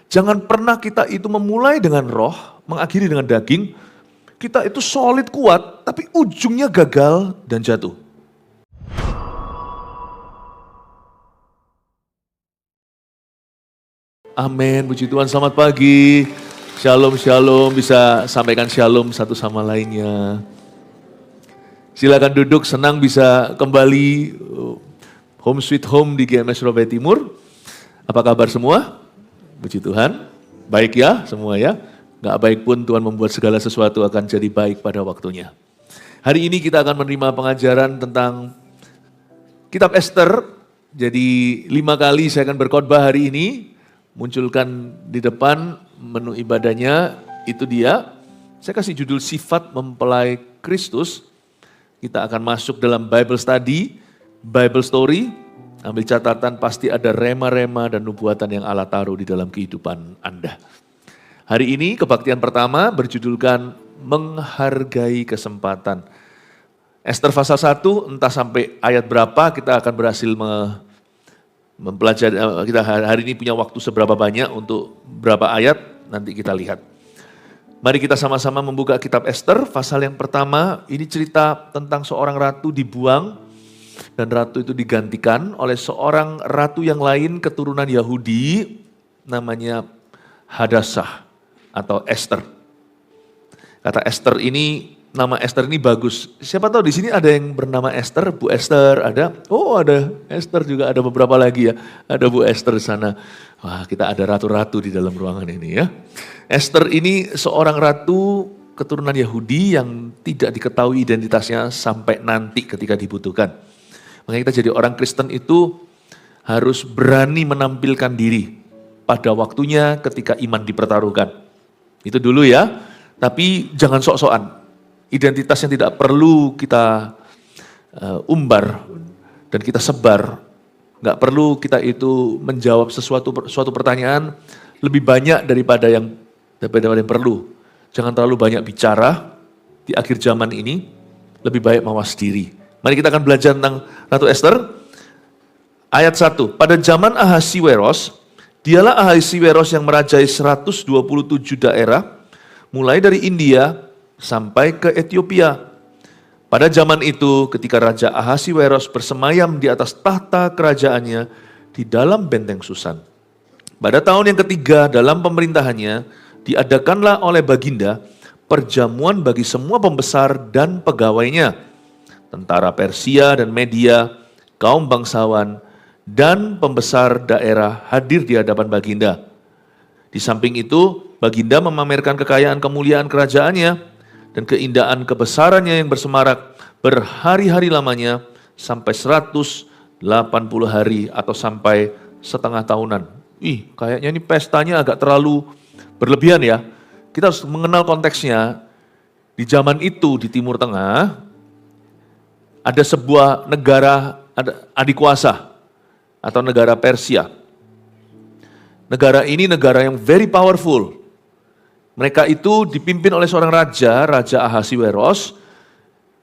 Jangan pernah kita itu memulai dengan roh, mengakhiri dengan daging. Kita itu solid kuat, tapi ujungnya gagal dan jatuh. Amin, puji Tuhan, selamat pagi. Shalom, shalom, bisa sampaikan shalom satu sama lainnya. Silakan duduk, senang bisa kembali home sweet home di GMS Surabaya Timur. Apa kabar semua? Puji Tuhan, baik ya semua ya. Gak baik pun Tuhan membuat segala sesuatu akan jadi baik pada waktunya. Hari ini kita akan menerima pengajaran tentang Kitab Ester. Jadi 5 kali saya akan berkhotbah hari ini. Munculkan di depan menu ibadahnya, itu dia. Saya kasih judul Sifat Mempelai Kristus. Kita akan masuk dalam Bible Study, Bible Story. Ambil catatan, pasti ada rema-rema dan nubuatan yang Allah taruh di dalam kehidupan Anda. Hari ini kebaktian pertama berjudulkan Menghargai Kesempatan. Ester pasal 1, entah sampai ayat berapa kita akan berhasil mempelajari. Kita hari ini punya waktu seberapa banyak untuk berapa ayat, nanti kita lihat. Mari kita sama-sama membuka kitab Ester, pasal yang pertama. Ini cerita tentang seorang ratu dibuang, dan ratu itu digantikan oleh seorang ratu yang lain keturunan Yahudi, namanya Hadassah atau Ester. Kata Ester ini, nama Ester ini bagus. Siapa tahu di sini ada yang bernama Ester, Bu Ester ada. Oh ada Ester juga, ada beberapa lagi ya. Ada Bu Ester di sana. Wah, kita ada ratu-ratu di dalam ruangan ini ya. Ester ini seorang ratu keturunan Yahudi yang tidak diketahui identitasnya sampai nanti ketika dibutuhkan. Makanya kita jadi orang Kristen itu harus berani menampilkan diri pada waktunya ketika iman dipertaruhkan. Itu dulu ya. Tapi jangan sok-sokan. Identitas yang tidak perlu kita umbar dan kita sebar. Nggak perlu kita itu menjawab suatu pertanyaan lebih banyak daripada yang perlu. Jangan terlalu banyak bicara di akhir zaman ini, lebih baik mawas diri. Mari kita akan belajar tentang Ratu Ester. Ayat 1, pada zaman Ahasiweros, dialah Ahasiweros yang merajai 127 daerah, mulai dari India sampai ke Ethiopia. Pada zaman itu ketika Raja Ahasiweros bersemayam di atas tahta kerajaannya di dalam benteng Susan. Pada tahun yang ketiga dalam pemerintahannya diadakanlah oleh Baginda perjamuan bagi semua pembesar dan pegawainya, tentara Persia dan Media, kaum bangsawan dan pembesar daerah hadir di hadapan Baginda. Di samping itu Baginda memamerkan kekayaan kemuliaan kerajaannya dan keindahan kebesarannya yang bersemarak berhari-hari lamanya sampai 180 hari atau sampai setengah tahunan. Kayaknya ini pestanya agak terlalu berlebihan ya. Kita harus mengenal konteksnya. Di zaman itu di Timur Tengah ada sebuah negara, ada adik kuasa atau negara Persia. Negara ini negara yang very powerful. Mereka itu dipimpin oleh seorang raja, Raja Ahasiweros,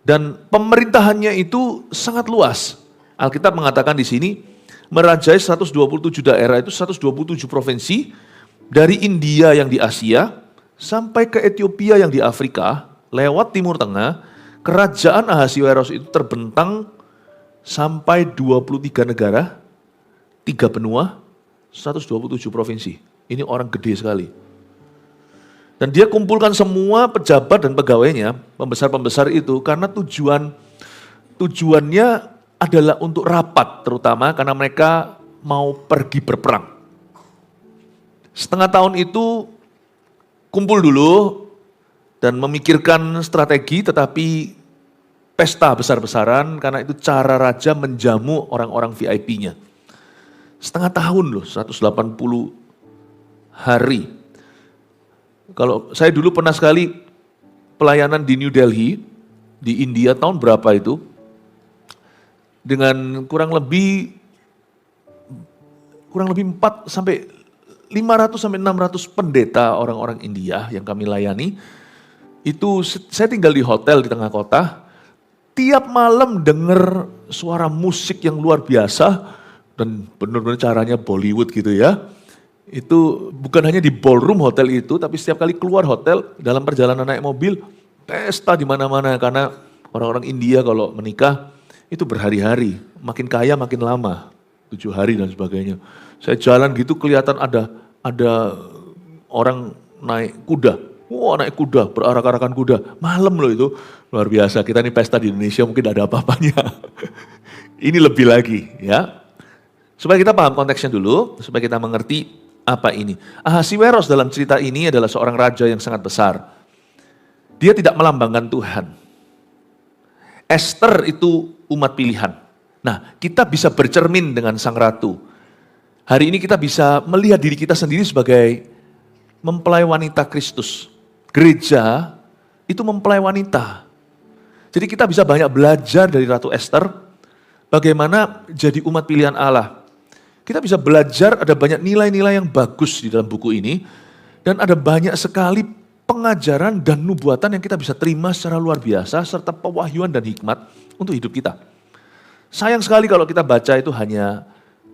dan pemerintahannya itu sangat luas. Alkitab mengatakan di sini, merajai 127 daerah, itu 127 provinsi, dari India yang di Asia, sampai ke Ethiopia yang di Afrika, lewat Timur Tengah, kerajaan Ahasiweros itu terbentang sampai 23 negara, 3 benua, 127 provinsi. Ini orang gede sekali. Dan dia kumpulkan semua pejabat dan pegawainya, pembesar-pembesar itu, karena tujuannya adalah untuk rapat, terutama karena mereka mau pergi berperang. Setengah tahun itu kumpul dulu dan memikirkan strategi, tetapi pesta besar-besaran karena itu cara raja menjamu orang-orang VIP-nya. Setengah tahun loh, 180 hari. Kalau saya dulu pernah sekali pelayanan di New Delhi, di India tahun berapa itu, dengan kurang lebih 4 sampai 500 sampai 600 pendeta orang-orang India yang kami layani. Itu saya tinggal di hotel di tengah kota, tiap malam dengar suara musik yang luar biasa dan benar-benar caranya Bollywood gitu ya. Itu bukan hanya di ballroom hotel itu, tapi setiap kali keluar hotel, dalam perjalanan naik mobil, pesta di mana-mana. Karena orang-orang India kalau menikah, itu berhari-hari. Makin kaya makin lama, 7 hari dan sebagainya. Saya jalan gitu kelihatan ada orang naik kuda. Wah, naik kuda, berarak-arakan kuda. Malam loh itu, luar biasa. Kita ini pesta di Indonesia mungkin ada apa-apanya. Ini lebih lagi ya. Supaya kita paham konteksnya dulu, supaya kita mengerti apa ini. Ahasiweros dalam cerita ini adalah seorang raja yang sangat besar. Dia tidak melambangkan Tuhan. Esther itu umat pilihan. Nah, kita bisa bercermin dengan sang ratu. Hari ini kita bisa melihat diri kita sendiri sebagai mempelai wanita Kristus. Gereja itu mempelai wanita. Jadi kita bisa banyak belajar dari Ratu Esther, bagaimana jadi umat pilihan Allah. Kita bisa belajar, ada banyak nilai-nilai yang bagus di dalam buku ini, dan ada banyak sekali pengajaran dan nubuatan yang kita bisa terima secara luar biasa, serta pewahyuan dan hikmat untuk hidup kita. Sayang sekali kalau kita baca itu hanya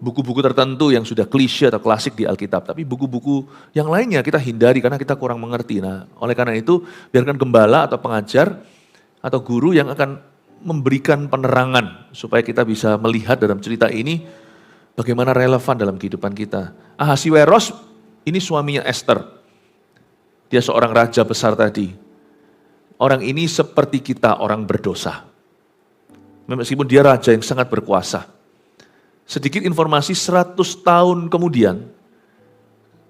buku-buku tertentu yang sudah klise atau klasik di Alkitab, tapi buku-buku yang lainnya kita hindari karena kita kurang mengerti. Nah, oleh karena itu biarkan gembala atau pengajar atau guru yang akan memberikan penerangan supaya kita bisa melihat dalam cerita ini bagaimana relevan dalam kehidupan kita. Ahasiweros ini suaminya Esther. Dia seorang raja besar tadi. Orang ini seperti kita, orang berdosa. Meskipun dia raja yang sangat berkuasa. Sedikit informasi, 100 tahun kemudian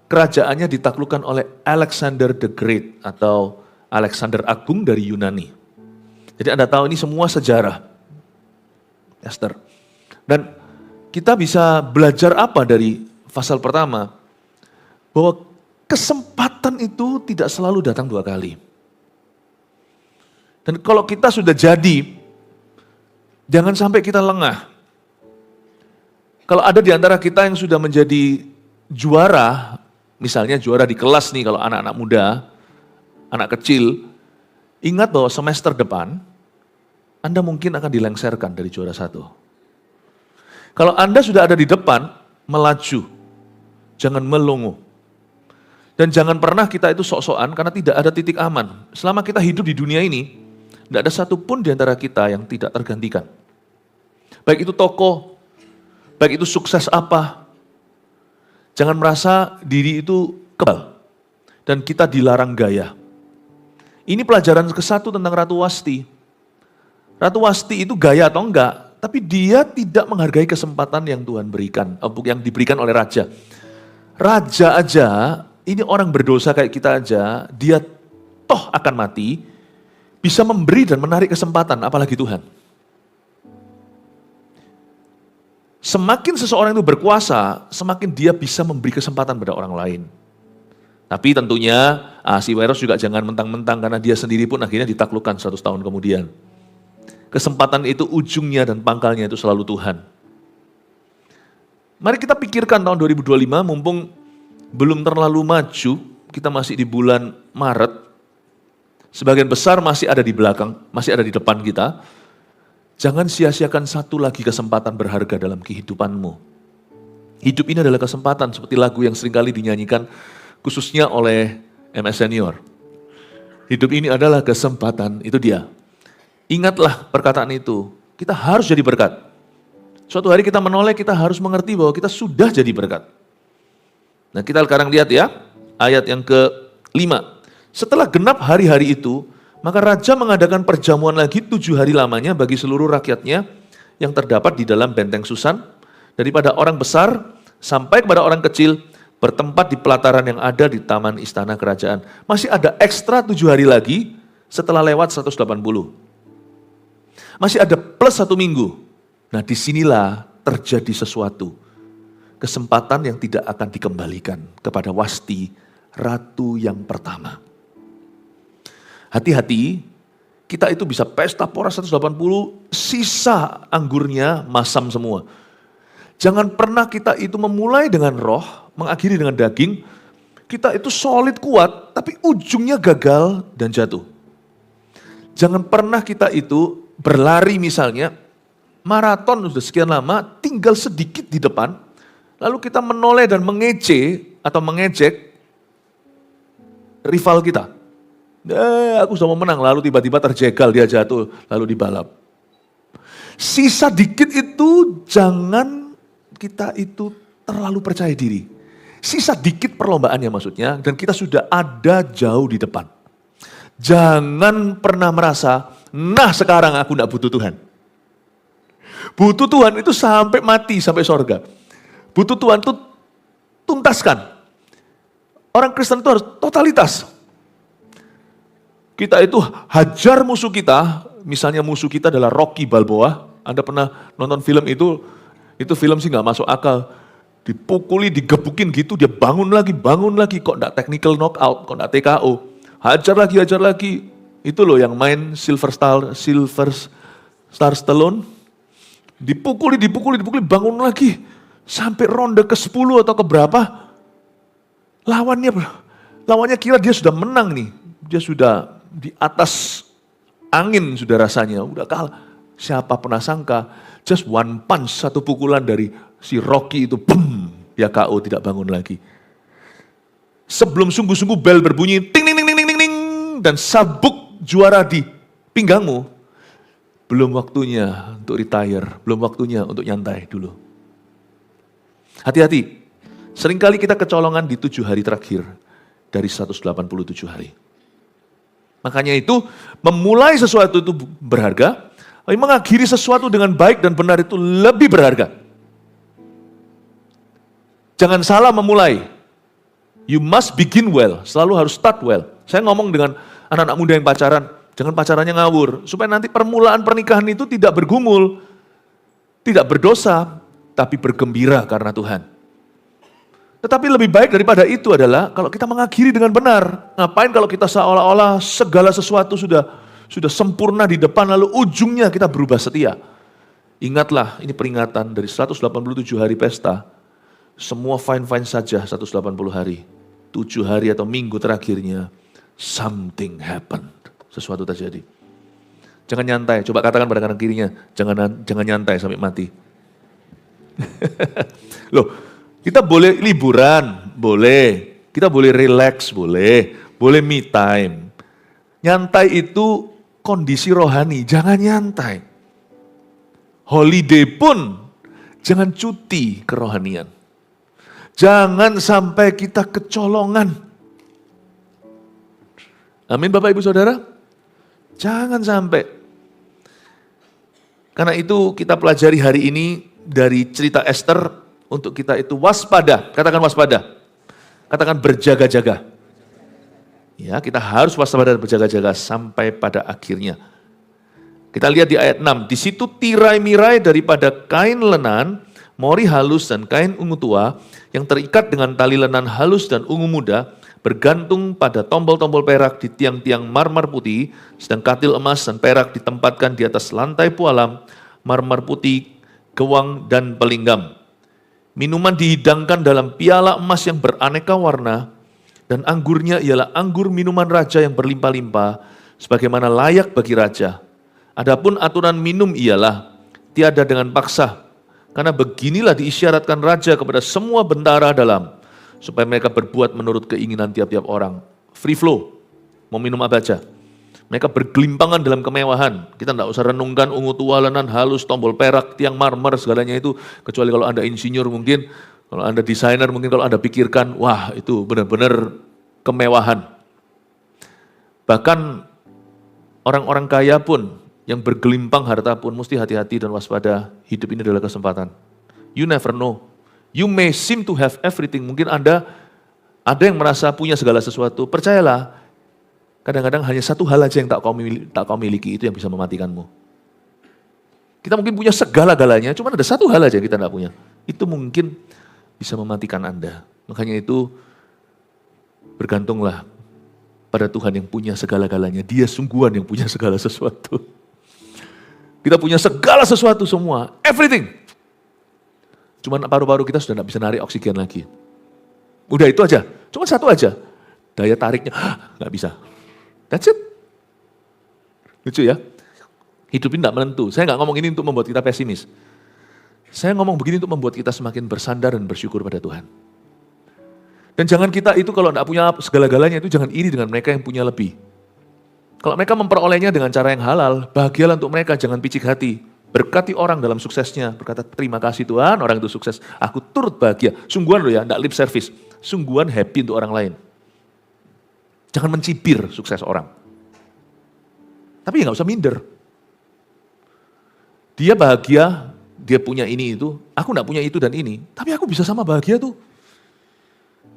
kerajaannya ditaklukkan oleh Alexander the Great atau Alexander Agung dari Yunani. Jadi Anda tahu ini semua sejarah Esther. Dan kita bisa belajar apa dari pasal pertama? Bahwa kesempatan itu tidak selalu datang 2 kali. Dan kalau kita sudah jadi, jangan sampai kita lengah. Kalau ada di antara kita yang sudah menjadi juara, misalnya juara di kelas nih kalau anak-anak muda, anak kecil, ingat bahwa semester depan, Anda mungkin akan dilengsarkan dari juara 1. Kalau Anda sudah ada di depan, melaju, jangan melongo. Dan jangan pernah kita itu sok-sokan karena tidak ada titik aman. Selama kita hidup di dunia ini, tidak ada satupun di antara kita yang tidak tergantikan. Baik itu tokoh, baik itu sukses apa, jangan merasa diri itu kebal dan kita dilarang gaya. Ini pelajaran ke-1 tentang Ratu Wasti. Ratu Wasti itu gaya atau enggak, tapi dia tidak menghargai kesempatan yang Tuhan berikan, yang diberikan oleh raja. Raja aja, ini orang berdosa kayak kita aja, dia toh akan mati, bisa memberi dan menarik kesempatan, apalagi Tuhan. Semakin seseorang itu berkuasa, semakin dia bisa memberi kesempatan pada orang lain. Tapi tentunya Ahasiweros juga jangan mentang-mentang karena dia sendiri pun akhirnya ditaklukkan 100 tahun kemudian. Kesempatan itu ujungnya dan pangkalnya itu selalu Tuhan. Mari kita pikirkan tahun 2025 mumpung belum terlalu maju, kita masih di bulan Maret, sebagian besar masih ada di belakang, masih ada di depan kita. Jangan sia-siakan satu lagi kesempatan berharga dalam kehidupanmu. Hidup ini adalah kesempatan seperti lagu yang seringkali dinyanyikan khususnya oleh MS Senior. Hidup ini adalah kesempatan, itu dia. Ingatlah perkataan itu, kita harus jadi berkat. Suatu hari kita menoleh, kita harus mengerti bahwa kita sudah jadi berkat. Nah kita sekarang lihat ya, ayat yang ke-5. Setelah genap hari-hari itu, maka raja mengadakan perjamuan lagi 7 hari lamanya bagi seluruh rakyatnya yang terdapat di dalam benteng Susan, daripada orang besar sampai kepada orang kecil, bertempat di pelataran yang ada di taman istana kerajaan. Masih ada ekstra 7 hari lagi setelah lewat 180. Masih ada plus 1 minggu. Nah disinilah terjadi sesuatu. Kesempatan yang tidak akan dikembalikan kepada Wasti, ratu yang pertama. Hati-hati, kita itu bisa pesta pora 180, sisa anggurnya masam semua. Jangan pernah kita itu memulai dengan roh, mengakhiri dengan daging. Kita itu solid kuat, tapi ujungnya gagal dan jatuh. Jangan pernah kita itu berlari misalnya, maraton sudah sekian lama, tinggal sedikit di depan, lalu kita menoleh dan mengece, atau mengejek rival kita. Aku sudah mau menang, lalu tiba-tiba terjegal, dia jatuh, lalu dibalap. Sisa dikit itu jangan kita itu terlalu percaya diri. Sisa dikit perlombaannya maksudnya, dan kita sudah ada jauh di depan. Jangan pernah merasa, nah sekarang aku tidak butuh Tuhan. Butuh Tuhan itu sampai mati, sampai sorga. Butuh Tuhan itu tuntaskan. Orang Kristen itu harus totalitas. Kita itu hajar musuh kita, misalnya musuh kita adalah Rocky Balboa. Anda pernah nonton film itu film sih nggak masuk akal. Dipukuli, digebukin gitu, dia bangun lagi, kok enggak technical knockout, kok enggak TKO. Hajar lagi. Itu loh yang main Sylvester Stallone. Dipukuli, bangun lagi. Sampai ronde ke-10 atau ke berapa. Lawannya kira dia sudah menang nih. Dia sudah di atas angin sudah rasanya, udah kalah. Siapa pernah sangka, just one punch, satu pukulan dari si Rocky itu, boom, dia KO, tidak bangun lagi. Sebelum sungguh-sungguh bel berbunyi, ting, ting, ting, ting, ting, ting, dan sabuk juara di pinggangmu, belum waktunya untuk retire, belum waktunya untuk nyantai dulu. Hati-hati, seringkali kita kecolongan di 7 hari terakhir dari 187 hari. Makanya itu, memulai sesuatu itu berharga, mengakhiri sesuatu dengan baik dan benar itu lebih berharga. Jangan salah memulai. You must begin well, selalu harus start well. Saya ngomong dengan anak-anak muda yang pacaran, jangan pacarannya ngawur, supaya nanti permulaan pernikahan itu tidak bergumul, tidak berdosa, tapi bergembira karena Tuhan. Tetapi lebih baik daripada itu adalah kalau kita mengakhiri dengan benar. Ngapain kalau kita seolah-olah segala sesuatu sudah sempurna di depan, lalu ujungnya kita berubah setia. Ingatlah, ini peringatan dari 187 hari pesta. Semua fine-fine saja 180 hari. 7 hari atau minggu terakhirnya, something happened. Sesuatu terjadi. Jangan nyantai, coba katakan pada kanan kirinya, jangan nyantai sampai mati. Loh, kita boleh liburan, boleh. Kita boleh relax, boleh me time. Nyantai itu kondisi rohani, jangan nyantai. Holiday pun jangan cuti kerohanian. Jangan sampai kita kecolongan. Amin Bapak Ibu Saudara. Jangan sampai. Karena itu kita pelajari hari ini dari cerita Esther untuk kita itu waspada. Katakan waspada. Katakan berjaga-jaga. Ya, kita harus waspada dan berjaga-jaga sampai pada akhirnya. Kita lihat di ayat 6, di situ tirai-mirai daripada kain lenan, mori halus dan kain ungu tua yang terikat dengan tali lenan halus dan ungu muda bergantung pada tombol-tombol perak di tiang-tiang marmer putih, sedang katil emas dan perak ditempatkan di atas lantai pualam, marmer putih, gewang dan pelinggam. Minuman dihidangkan dalam piala emas yang beraneka warna, dan anggurnya ialah anggur minuman raja yang berlimpah-limpah, sebagaimana layak bagi raja. Adapun aturan minum ialah tiada dengan paksa, karena beginilah diisyaratkan raja kepada semua bentara dalam, supaya mereka berbuat menurut keinginan tiap-tiap orang. Free flow, mau minum apa aja. Mereka bergelimpangan dalam kemewahan. Kita tidak usah renungkan ungu tua, lenan halus, tombol perak, tiang marmer, segalanya itu. Kecuali kalau Anda insinyur mungkin, kalau Anda desainer mungkin, kalau Anda pikirkan, wah itu benar-benar kemewahan. Bahkan orang-orang kaya pun, yang bergelimpang harta pun mesti hati-hati dan waspada. Hidup ini adalah kesempatan. You never know. You may seem to have everything. Mungkin Anda ada yang merasa punya segala sesuatu. Percayalah, kadang-kadang hanya satu hal aja yang tak kau miliki, itu yang bisa mematikanmu. Kita mungkin punya segala-galanya, cuma ada satu hal aja yang kita tidak punya. Itu mungkin bisa mematikan Anda. Makanya itu bergantunglah pada Tuhan yang punya segala-galanya. Dia sungguhan yang punya segala sesuatu. Kita punya segala sesuatu semua, everything. Cuma paru-paru kita sudah tidak bisa narik oksigen lagi. Udah itu aja, cuma satu aja. Daya tariknya, nggak bisa. That's it. Lucu ya? Hidup ini tidak menentu. Saya nggak ngomong ini untuk membuat kita pesimis. Saya ngomong begini untuk membuat kita semakin bersandar dan bersyukur pada Tuhan. Dan jangan kita itu kalau tidak punya segala-galanya itu jangan iri dengan mereka yang punya lebih. Kalau mereka memperolehnya dengan cara yang halal, bahagialah untuk mereka, jangan picik hati. Berkati orang dalam suksesnya, berkata terima kasih Tuhan, orang itu sukses. Aku turut bahagia, sungguhan loh ya, tidak lip service. Sungguhan happy untuk orang lain. Jangan mencibir sukses orang. Tapi ya nggak usah minder. Dia bahagia, dia punya ini itu, aku tidak punya itu dan ini. Tapi aku bisa sama bahagia tuh.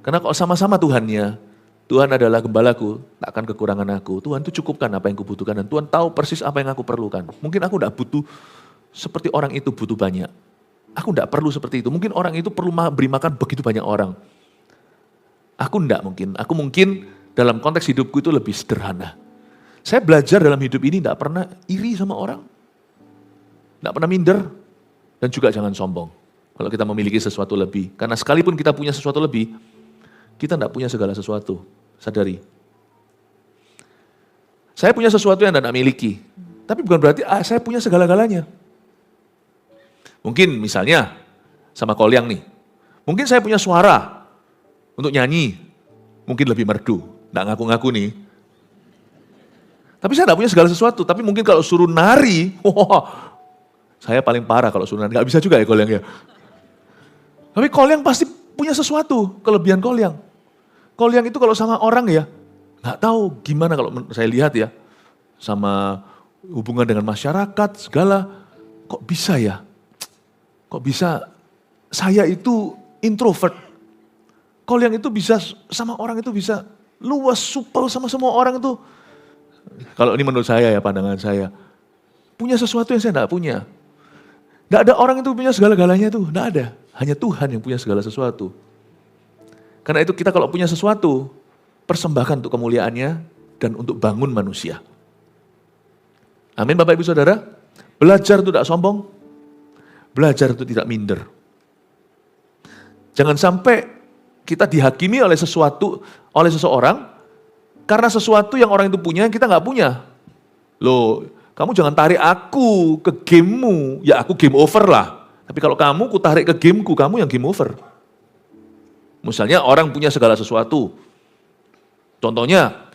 Karena kalau sama-sama Tuhannya, Tuhan adalah gembalaku, tak akan kekurangan aku. Tuhan itu cukupkan apa yang kubutuhkan dan Tuhan tahu persis apa yang aku perlukan. Mungkin aku tidak butuh seperti orang itu butuh banyak. Aku tidak perlu seperti itu. Mungkin orang itu perlu beri makan begitu banyak orang. Aku tidak mungkin. Aku mungkin dalam konteks hidupku itu lebih sederhana. Saya belajar dalam hidup ini tidak pernah iri sama orang. Tidak pernah minder. Dan juga jangan sombong. Kalau kita memiliki sesuatu lebih. Karena sekalipun kita punya sesuatu lebih, kita tidak punya segala sesuatu. Sadari. Saya punya sesuatu yang tidak miliki. Tapi bukan berarti saya punya segala-galanya. Mungkin misalnya sama Kolyang nih. Mungkin saya punya suara untuk nyanyi. Mungkin lebih merdu. Tidak ngaku-ngaku nih. Tapi saya tidak punya segala sesuatu. Tapi mungkin kalau suruh nari, saya paling parah kalau suruh nari. Gak bisa juga ya Kolyang ya. Tapi Kolyang pasti punya sesuatu, kelebihan Kolyang. Kolyang itu kalau sama orang ya, nggak tahu gimana kalau saya lihat ya, sama hubungan dengan masyarakat, segala, kok bisa ya? Kok bisa saya itu introvert? Kolyang itu bisa sama orang itu bisa luas, supel sama semua orang itu. Kalau ini menurut saya ya, pandangan saya. Punya sesuatu yang saya nggak punya. Nggak ada orang itu punya segala-galanya itu, nggak ada. Hanya Tuhan yang punya segala sesuatu. Karena itu kita kalau punya sesuatu, persembahkan untuk kemuliaannya dan untuk bangun manusia. Amin Bapak Ibu Saudara. Belajar itu tidak sombong. Belajar itu tidak minder. Jangan sampai kita dihakimi oleh sesuatu, oleh seseorang, karena sesuatu yang orang itu punya, kita nggak punya. Loh, kamu jangan tarik aku ke gamemu, ya aku game over lah. Tapi kalau kamu ku tarik ke gameku, kamu yang game over. Misalnya orang punya segala sesuatu. Contohnya,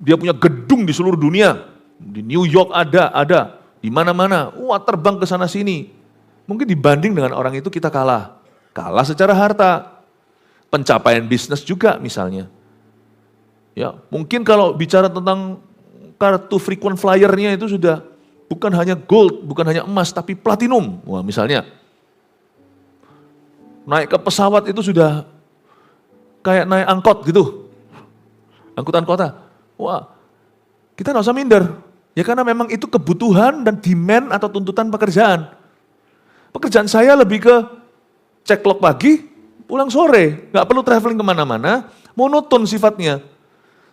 dia punya gedung di seluruh dunia. Di New York ada. Di mana-mana. Wah terbang ke sana sini. Mungkin dibanding dengan orang itu kita kalah. Kalah secara harta. Pencapaian bisnis juga misalnya. Ya, mungkin kalau bicara tentang kartu frequent flyer-nya itu sudah bukan hanya gold, bukan hanya emas, tapi platinum. Wah misalnya. Naik ke pesawat itu sudah kayak naik angkot gitu. Angkutan kota. Wah, kita nggak usah minder. Ya karena memang itu kebutuhan dan demand atau tuntutan pekerjaan. Pekerjaan saya lebih ke cek log pagi, pulang sore. Nggak perlu traveling kemana-mana, monoton sifatnya.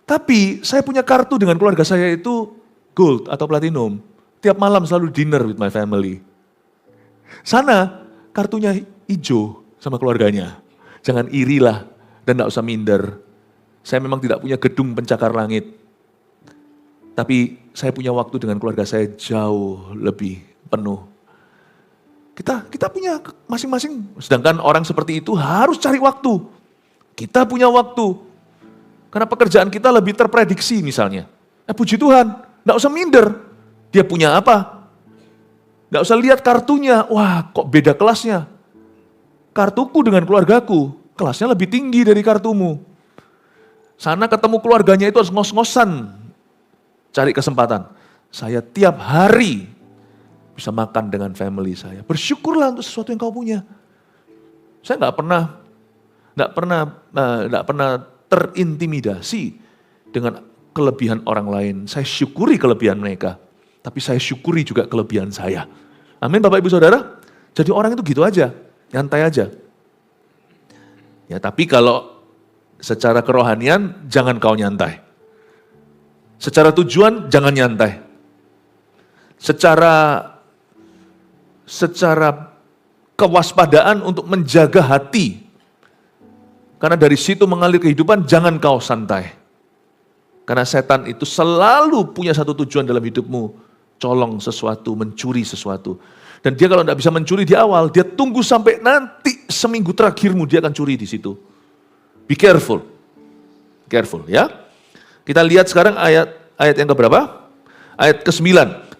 Tapi saya punya kartu dengan keluarga saya itu gold atau platinum. Tiap malam selalu dinner with my family. Sana kartunya hijau sama keluarganya. Jangan irilah. Dan tidak usah minder. Saya memang tidak punya gedung pencakar langit. Tapi saya punya waktu dengan keluarga saya jauh lebih penuh. Kita punya masing-masing. Sedangkan orang seperti itu harus cari waktu. Kita punya waktu. Karena pekerjaan kita lebih terprediksi misalnya. Puji Tuhan, tidak usah minder. Dia punya apa? Tidak usah lihat kartunya. Wah kok beda kelasnya. Kartuku dengan keluargaku. Kelasnya lebih tinggi dari kartumu. Sana ketemu keluarganya itu harus ngos-ngosan. Cari kesempatan. Saya tiap hari bisa makan dengan family saya. Bersyukurlah untuk sesuatu yang kau punya. Saya nggak pernah terintimidasi dengan kelebihan orang lain. Saya syukuri kelebihan mereka. Tapi saya syukuri juga kelebihan saya. Amin Bapak Ibu Saudara. Jadi orang itu gitu aja. Nyantai aja. Ya, tapi kalau secara kerohanian jangan kau nyantai. Secara tujuan jangan nyantai. Secara kewaspadaan untuk menjaga hati. Karena dari situ mengalir kehidupan, jangan kau santai. Karena setan itu selalu punya satu tujuan dalam hidupmu. Colong sesuatu, mencuri sesuatu. Dan dia kalau tidak bisa mencuri di awal, dia tunggu sampai nanti seminggu terakhirmu dia akan curi di situ. Be careful. Careful ya. Kita lihat sekarang ayat yang keberapa? Ayat ke-9.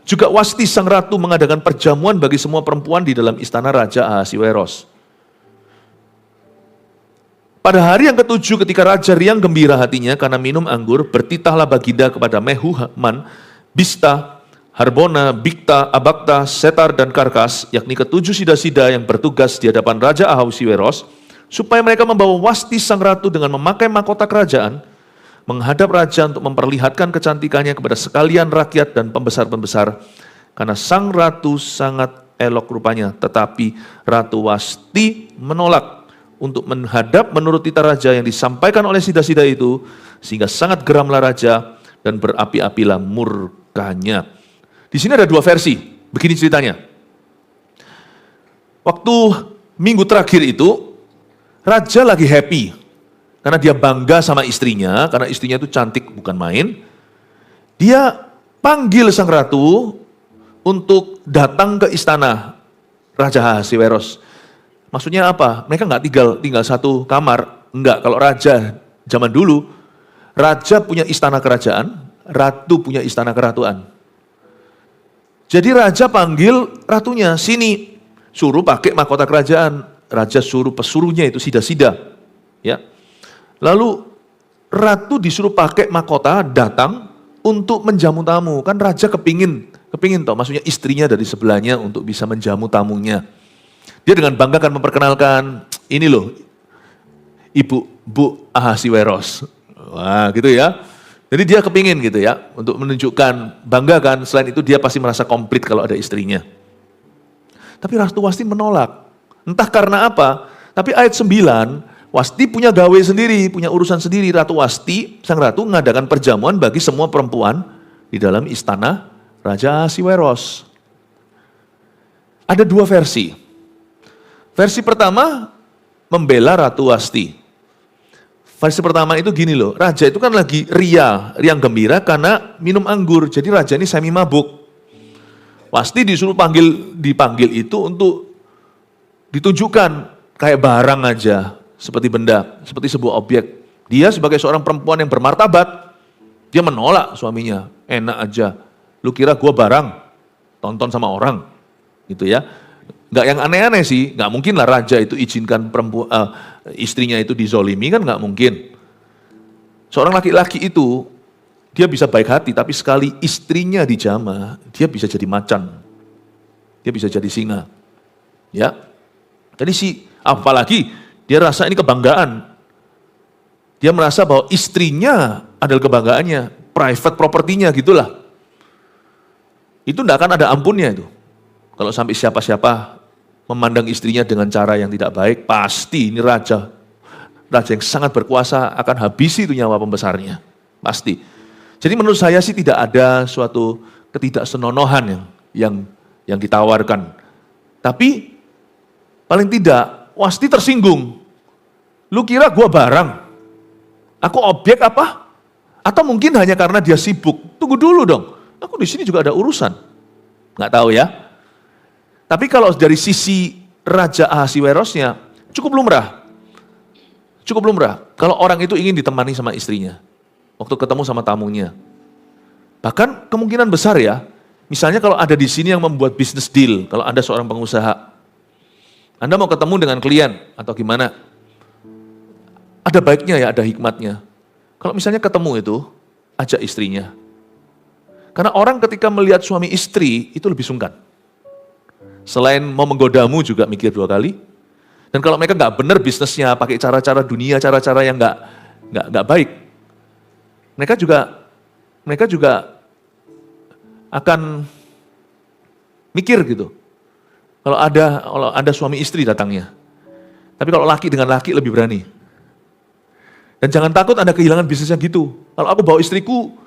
Juga Wasti sang ratu mengadakan perjamuan bagi semua perempuan di dalam istana Raja Ahasiweros. Pada hari yang ke-7 ketika raja riang gembira hatinya karena minum anggur, bertitahlah Baginda kepada Mehuman, Bista, Harbona, Bikta, Abakta, Setar, dan Karkas, yakni ke-7 sida-sida yang bertugas di hadapan Raja Ahasiweros, supaya mereka membawa Wasti sang ratu dengan memakai mahkota kerajaan, menghadap raja untuk memperlihatkan kecantikannya kepada sekalian rakyat dan pembesar-pembesar, karena sang ratu sangat elok rupanya, tetapi Ratu Wasti menolak untuk menghadap menurut titah raja yang disampaikan oleh sida-sida itu, sehingga sangat geramlah raja dan berapi-apilah murkanya. Di sini ada dua versi, begini ceritanya. Waktu minggu terakhir itu, raja lagi happy, karena dia bangga sama istrinya, karena istrinya itu cantik bukan main. Dia panggil sang ratu untuk datang ke istana Raja Ahasiweros. Maksudnya apa? Mereka nggak tinggal satu kamar. Enggak, kalau raja zaman dulu, raja punya istana kerajaan, ratu punya istana keratuan. Jadi raja panggil ratunya, sini, suruh pakai mahkota kerajaan. Raja suruh pesuruhnya itu sida-sida. Ya. Lalu ratu disuruh pakai mahkota datang untuk menjamu tamu. Kan raja kepingin toh, maksudnya istrinya dari sebelahnya untuk bisa menjamu tamunya. Dia dengan bangga kan memperkenalkan, ini loh, Bu Ahasiweros. Wah gitu ya. Jadi dia kepingin gitu ya, untuk menunjukkan bangga kan, selain itu dia pasti merasa komplit kalau ada istrinya. Tapi Ratu Wasti menolak. Entah karena apa, tapi ayat 9, Wasti punya gawe sendiri, punya urusan sendiri. Ratu Wasti, sang ratu mengadakan perjamuan bagi semua perempuan di dalam istana Raja Ahasiweros. Ada dua versi. Versi pertama membela Ratu Wasti. Versi pertama itu gini loh, raja itu kan lagi riang gembira karena minum anggur. Jadi raja ini semi mabuk. Wasti disuruh dipanggil itu untuk ditunjukkan kayak barang aja, seperti benda, seperti sebuah objek. Dia sebagai seorang perempuan yang bermartabat, dia menolak suaminya. Enak aja, lu kira gua barang, tonton sama orang, gitu ya. Nggak yang aneh-aneh sih, nggak mungkin lah raja itu izinkan istrinya itu dizolimi, kan nggak mungkin. Seorang laki-laki itu, dia bisa baik hati, tapi sekali istrinya dijamah, dia bisa jadi macan. Dia bisa jadi singa. Ya. Jadi apalagi dia rasa ini kebanggaan. Dia merasa bahwa istrinya adalah kebanggaannya, private propertinya gitulah. Itu nggak akan ada ampunnya itu. Kalau sampai siapa-siapa memandang istrinya dengan cara yang tidak baik, pasti ini raja yang sangat berkuasa akan habisi itu nyawa pembesarnya. Pasti. Jadi menurut saya sih tidak ada suatu ketidaksenonohan yang ditawarkan. Tapi paling tidak Wasti tersinggung. Lu kira gua barang? Aku objek apa? Atau mungkin hanya karena dia sibuk? Tunggu dulu dong. Aku di sini juga ada urusan. Nggak tahu ya. Tapi kalau dari sisi Raja Ahasiwerosnya, cukup lumrah. Cukup lumrah. Kalau orang itu ingin ditemani sama istrinya, waktu ketemu sama tamunya. Bahkan kemungkinan besar ya, misalnya kalau ada di sini yang membuat business deal, kalau Anda seorang pengusaha, Anda mau ketemu dengan klien atau gimana, ada baiknya ya, ada hikmatnya. Kalau misalnya ketemu itu, ajak istrinya. Karena orang ketika melihat suami istri, itu lebih sungkan. Selain mau menggodamu juga mikir dua kali. Dan kalau mereka nggak benar bisnisnya, pakai cara-cara dunia, cara-cara yang nggak baik, mereka juga akan mikir gitu. Kalau ada suami istri datangnya. Tapi kalau laki dengan laki lebih berani. Dan jangan takut Anda kehilangan bisnisnya gitu. Kalau aku bawa istriku,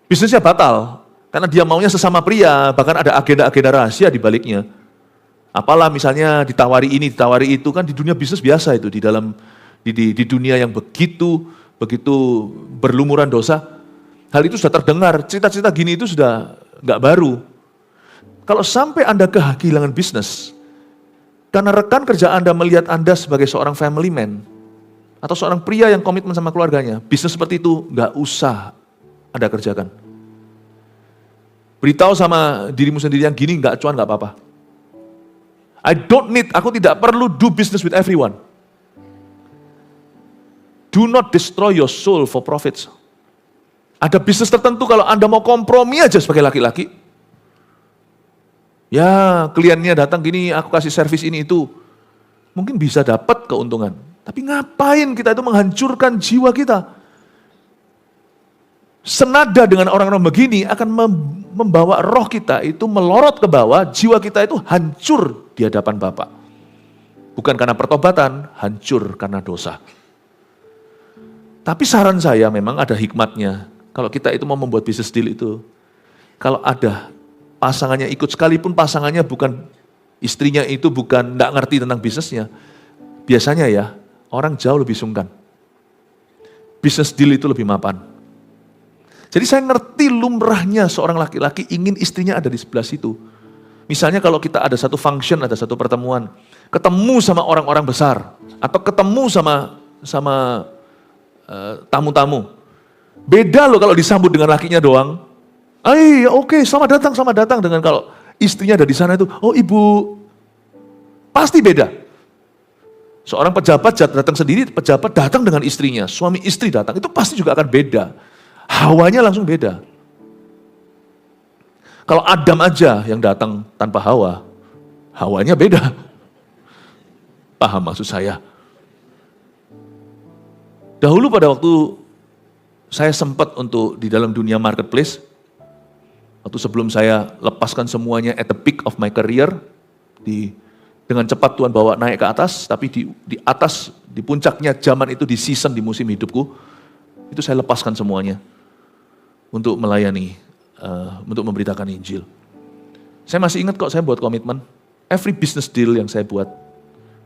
bisnisnya batal. Karena dia maunya sesama pria, bahkan ada agenda-agenda rahasia di baliknya. Apalah misalnya ditawari ini, ditawari itu, kan di dunia bisnis biasa itu, di dunia yang begitu berlumuran dosa. Hal itu sudah terdengar, cerita-cerita gini itu sudah nggak baru. Kalau sampai Anda kehilangan bisnis, karena rekan kerja Anda melihat Anda sebagai seorang family man, atau seorang pria yang komitmen sama keluarganya, bisnis seperti itu nggak usah Anda kerjakan. Beritahu sama dirimu sendiri yang gini, nggak cuan nggak apa-apa. Aku tidak perlu do business with everyone. Do not destroy your soul for profits. Ada bisnis tertentu kalau Anda mau kompromi aja sebagai laki-laki. Ya, kliennya datang gini, aku kasih servis ini itu. Mungkin bisa dapat keuntungan. Tapi ngapain kita itu menghancurkan jiwa kita? Senada dengan orang-orang begini akan membawa roh kita itu melorot ke bawah, jiwa kita itu hancur di hadapan Bapa. Bukan karena pertobatan, hancur karena dosa. Tapi saran saya memang ada hikmatnya. Kalau kita itu mau membuat bisnis deal itu, kalau ada pasangannya ikut, sekalipun pasangannya bukan, istrinya itu bukan, enggak ngerti tentang bisnisnya, biasanya ya, orang jauh lebih sungkan. Bisnis deal itu lebih mapan. Jadi saya ngerti lumrahnya seorang laki-laki ingin istrinya ada di sebelah situ. Misalnya kalau kita ada satu function, ada satu pertemuan, ketemu sama orang-orang besar, atau ketemu sama tamu-tamu. Beda loh kalau disambut dengan lakinya doang. Oke, selamat datang. Dengan kalau istrinya ada di sana itu, oh ibu, pasti beda. Seorang pejabat datang sendiri, pejabat datang dengan istrinya, suami istri datang, itu pasti juga akan beda. Hawanya langsung beda. Kalau Adam aja yang datang tanpa Hawa, hawanya beda. Paham maksud saya? Dahulu pada waktu saya sempat untuk di dalam dunia marketplace, waktu sebelum saya lepaskan semuanya at the peak of my career, dengan cepat Tuhan bawa naik ke atas, tapi di atas, di puncaknya zaman itu, di season, di musim hidupku, itu saya lepaskan semuanya untuk melayani, untuk memberitakan Injil. Saya masih ingat kok saya buat komitmen, every business deal yang saya buat,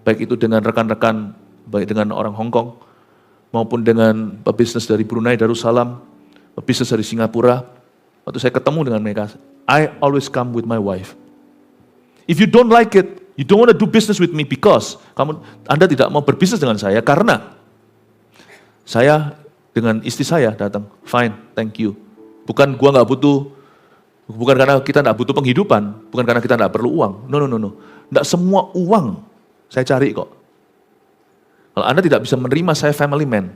baik itu dengan rekan-rekan, baik dengan orang Hong Kong, maupun dengan pebisnis dari Brunei Darussalam, pebisnis dari Singapura, waktu saya ketemu dengan mereka, I always come with my wife. If you don't like it, you don't want to do business with me because Anda tidak mau berbisnis dengan saya karena saya dengan istri saya datang, fine, thank you. Bukan gua nggak butuh, bukan karena kita nggak butuh penghidupan, bukan karena kita nggak perlu uang. No. Nggak semua uang saya cari kok. Kalau Anda tidak bisa menerima saya family man,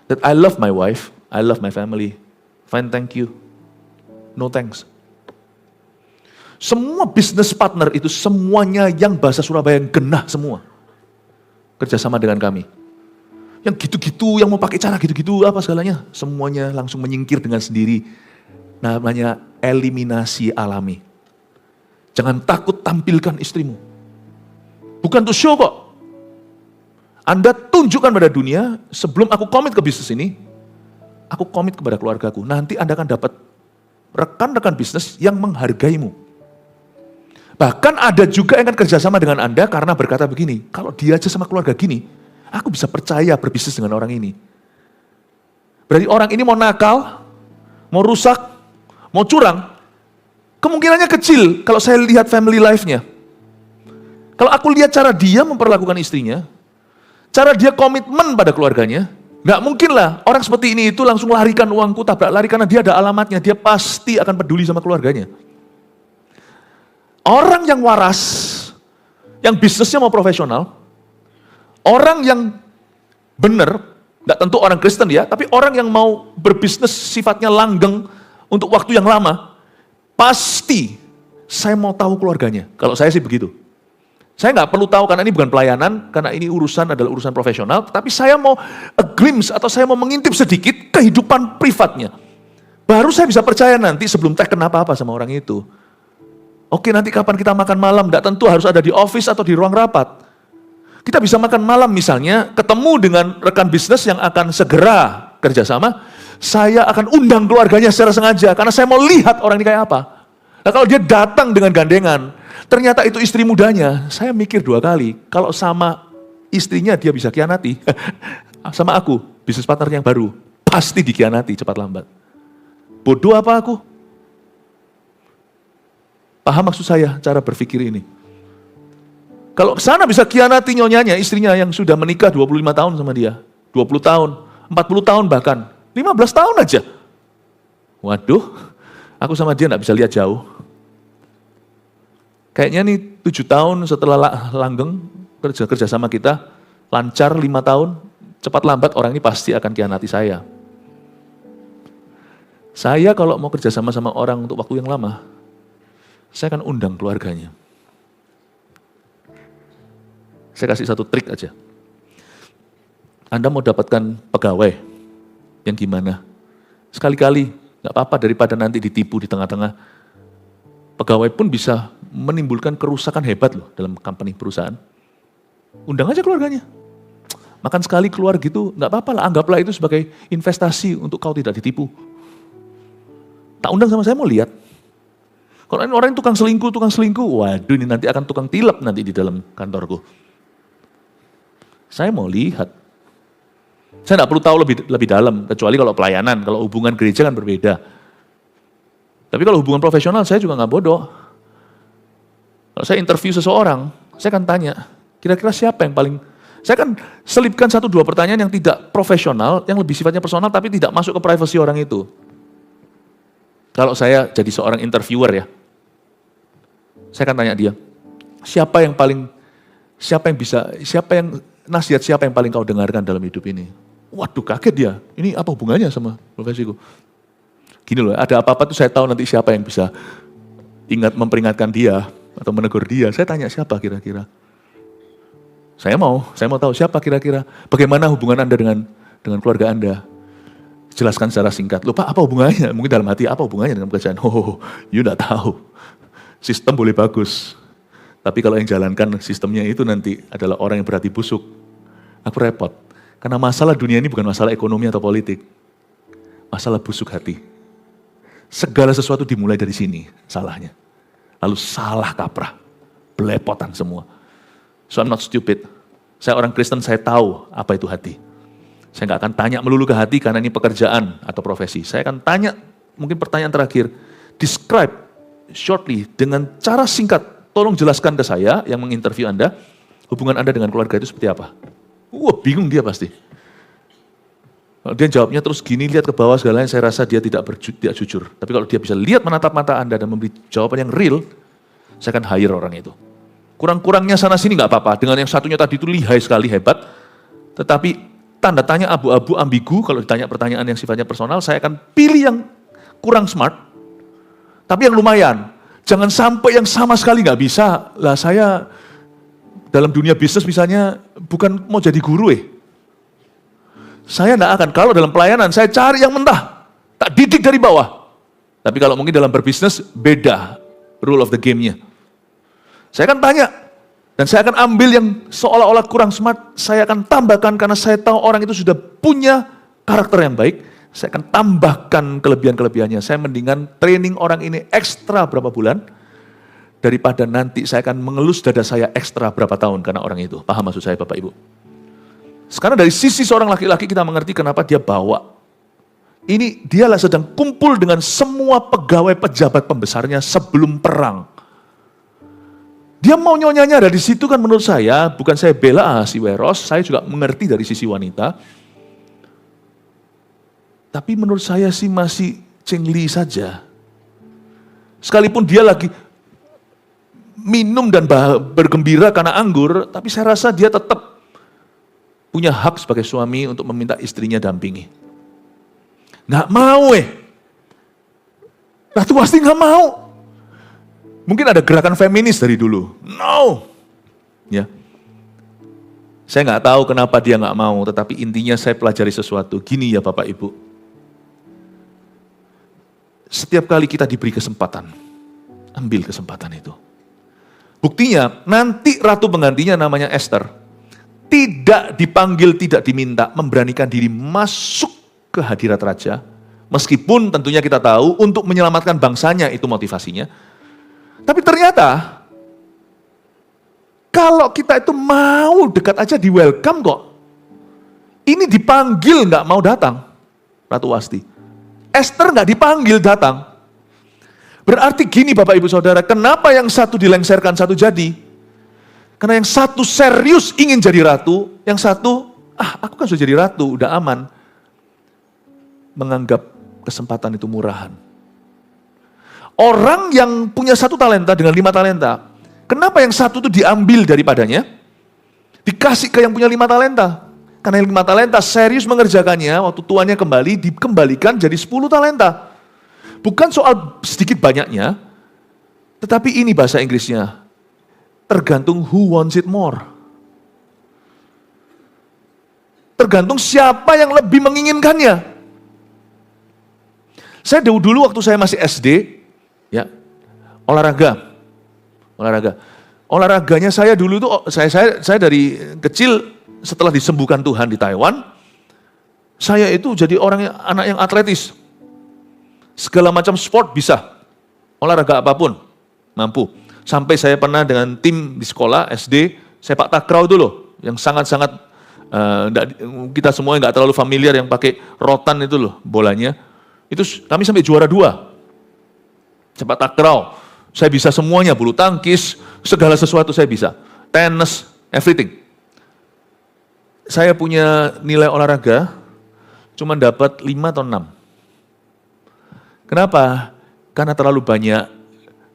that I love my wife, I love my family, fine, thank you, no thanks. Semua business partner itu semuanya yang bahasa Surabaya yang genah semua. Kerjasama dengan kami. Yang gitu-gitu, yang mau pakai cara gitu-gitu, apa segalanya. Semuanya langsung menyingkir dengan sendiri. Namanya eliminasi alami. Jangan takut tampilkan istrimu. Bukan untuk show kok. Anda tunjukkan pada dunia, sebelum aku komit ke bisnis ini, aku komit kepada keluargaku. Nanti Anda akan dapat rekan-rekan bisnis yang menghargaimu. Bahkan ada juga yang akan kerjasama dengan Anda karena berkata begini, kalau dia aja sama keluarga gini, aku bisa percaya berbisnis dengan orang ini. Berarti orang ini mau nakal, mau rusak, mau curang, kemungkinannya kecil kalau saya lihat family life-nya. Kalau aku lihat cara dia memperlakukan istrinya, cara dia komitmen pada keluarganya, nggak mungkin lah orang seperti ini itu langsung larikan uangku, tabrak lari karena dia ada alamatnya, dia pasti akan peduli sama keluarganya. Orang yang waras, yang bisnisnya mau profesional, orang yang benar, nggak tentu orang Kristen ya, tapi orang yang mau berbisnis sifatnya langgeng untuk waktu yang lama, pasti saya mau tahu keluarganya. Kalau saya sih begitu. Saya nggak perlu tahu karena ini bukan pelayanan, karena ini adalah urusan profesional, tapi saya mau a glimpse atau saya mau mengintip sedikit kehidupan privatnya. Baru saya bisa percaya nanti sebelum teken apa-apa sama orang itu. Oke, nanti kapan kita makan malam, nggak tentu harus ada di office atau di ruang rapat. Kita bisa makan malam misalnya, ketemu dengan rekan bisnis yang akan segera kerjasama, saya akan undang keluarganya secara sengaja, karena saya mau lihat orang ini kayak apa. Nah kalau dia datang dengan gandengan, ternyata itu istri mudanya, saya mikir 2 kali, kalau sama istrinya dia bisa khianati, sama aku, bisnis partner yang baru, pasti dikhianati cepat lambat. Bodoh apa aku? Paham maksud saya cara berpikir ini? Kalau ke sana bisa khianati nyonyanya, istrinya yang sudah menikah 25 tahun sama dia. 20 tahun, 40 tahun bahkan. 15 tahun aja. Waduh, aku sama dia nggak bisa lihat jauh. Kayaknya nih 7 tahun setelah langgeng, kerja sama kita, lancar 5 tahun, cepat lambat orang ini pasti akan khianati saya. Saya kalau mau kerja sama orang untuk waktu yang lama, saya akan undang keluarganya. Saya kasih satu trik aja. Anda mau dapatkan pegawai yang gimana? Sekali-kali, gak apa-apa daripada nanti ditipu di tengah-tengah. Pegawai pun bisa menimbulkan kerusakan hebat loh dalam company perusahaan. Undang aja keluarganya. Makan sekali keluar gitu, gak apa-apa lah, anggaplah itu sebagai investasi untuk kau tidak ditipu. Tak undang sama saya mau lihat. Kalau ini orang tukang selingkuh, waduh ini nanti akan tukang tilap nanti di dalam kantorku. Saya mau lihat. Saya nggak perlu tahu lebih dalam, kecuali kalau pelayanan, kalau hubungan gereja kan berbeda. Tapi kalau hubungan profesional saya juga nggak bodoh. Kalau saya interview seseorang, saya akan tanya, kira-kira siapa yang paling... Saya akan selipkan 1-2 pertanyaan yang tidak profesional, yang lebih sifatnya personal, tapi tidak masuk ke privasi orang itu. Kalau saya jadi seorang interviewer ya, saya akan tanya dia, siapa yang nasihat siapa yang paling kau dengarkan dalam hidup ini? Waduh kaget dia, ini apa hubungannya sama profesiku? Gini loh, ada apa-apa tuh saya tahu nanti siapa yang bisa ingat memperingatkan dia atau menegur dia. Saya tanya siapa kira-kira? Saya mau tahu siapa kira-kira. Bagaimana hubungan Anda dengan keluarga Anda? Jelaskan secara singkat. Loh Pak, apa hubungannya? Mungkin dalam hati, apa hubungannya dengan pekerjaan? Oh, you enggak tahu. Sistem boleh bagus. Tapi kalau yang jalankan sistemnya itu nanti adalah orang yang berhati busuk. Aku repot. Karena masalah dunia ini bukan masalah ekonomi atau politik. Masalah busuk hati. Segala sesuatu dimulai dari sini salahnya. Lalu salah kaprah. Belepotan semua. So I'm not stupid. Saya orang Kristen, saya tahu apa itu hati. Saya nggak akan tanya melulu ke hati karena ini pekerjaan atau profesi. Saya akan tanya, mungkin pertanyaan terakhir. Describe shortly dengan cara singkat. Tolong jelaskan ke saya yang menginterview Anda, hubungan Anda dengan keluarga itu seperti apa? Wah bingung dia pasti. Kalau dia jawabnya terus gini, lihat ke bawah segalanya, saya rasa dia tidak jujur. Tapi kalau dia bisa lihat menatap mata Anda dan memberi jawaban yang real, saya akan hire orang itu. Kurang-kurangnya sana sini nggak apa-apa. Dengan yang satunya tadi itu lihai sekali, hebat. Tetapi tanda tanya abu-abu, ambigu, kalau ditanya pertanyaan yang sifatnya personal, saya akan pilih yang kurang smart, tapi yang lumayan. Jangan sampai yang sama sekali nggak bisa. Lah saya dalam dunia bisnis misalnya bukan mau jadi guru Saya nggak akan, kalau dalam pelayanan saya cari yang mentah, tak didik dari bawah. Tapi kalau mungkin dalam berbisnis beda rule of the game-nya. Saya akan tanya, dan saya akan ambil yang seolah-olah kurang smart, saya akan tambahkan karena saya tahu orang itu sudah punya karakter yang baik, saya akan tambahkan kelebihan-kelebihannya. Saya mendingan training orang ini ekstra berapa bulan, daripada nanti saya akan mengelus dada saya ekstra berapa tahun karena orang itu. Paham maksud saya Bapak Ibu? Sekarang dari sisi seorang laki-laki kita mengerti kenapa dia bawa. Ini dialah sedang kumpul dengan semua pegawai pejabat pembesarnya sebelum perang. Dia mau nyonyanya ada di situ kan menurut saya, bukan saya bela si Weros, saya juga mengerti dari sisi wanita. Tapi menurut saya sih masih cengli saja. Sekalipun dia lagi minum dan bergembira karena anggur, tapi saya rasa dia tetap punya hak sebagai suami untuk meminta istrinya dampingi. Nggak mau Ratu Wasti nggak mau. Mungkin ada gerakan feminis dari dulu. No. Ya. Saya nggak tahu kenapa dia nggak mau, tetapi intinya saya pelajari sesuatu. Gini ya Bapak Ibu. Setiap kali kita diberi kesempatan, ambil kesempatan itu. Buktinya, nanti ratu penggantinya namanya Esther. Tidak dipanggil, tidak diminta, memberanikan diri masuk ke hadirat raja. Meskipun tentunya kita tahu untuk menyelamatkan bangsanya itu motivasinya. Tapi ternyata, kalau kita itu mau dekat aja di welcome kok. Ini dipanggil nggak mau datang, Ratu Wasti. Esther nggak dipanggil datang. Berarti gini Bapak Ibu Saudara, kenapa yang satu dilengserkan satu jadi? Karena yang satu serius ingin jadi ratu, yang satu, aku kan sudah jadi ratu, udah aman. Menganggap kesempatan itu murahan. Orang yang punya 1 talenta dengan 5 talenta, kenapa yang satu itu diambil daripadanya? Dikasih ke yang punya 5 talenta. Karena yang 5 talenta serius mengerjakannya, waktu tuannya kembali, dikembalikan jadi 10 talenta. Bukan soal sedikit banyaknya, tetapi ini bahasa Inggrisnya. Tergantung who wants it more. Tergantung siapa yang lebih menginginkannya. Saya dulu waktu saya masih SD, ya, olahraganya saya dulu itu, saya dari kecil setelah disembuhkan Tuhan di Taiwan, saya itu jadi anak yang atletis. Segala macam sport bisa, olahraga apapun, mampu. Sampai saya pernah dengan tim di sekolah SD, sepak takraw itu loh, yang sangat-sangat, kita semua nggak terlalu familiar yang pakai rotan itu loh, bolanya. Itu kami sampai juara 2. Sepak takraw, saya bisa semuanya, bulu tangkis, segala sesuatu saya bisa. Tenis, everything. Saya punya nilai olahraga, cuma dapat 5 atau 6. Kenapa? Karena terlalu banyak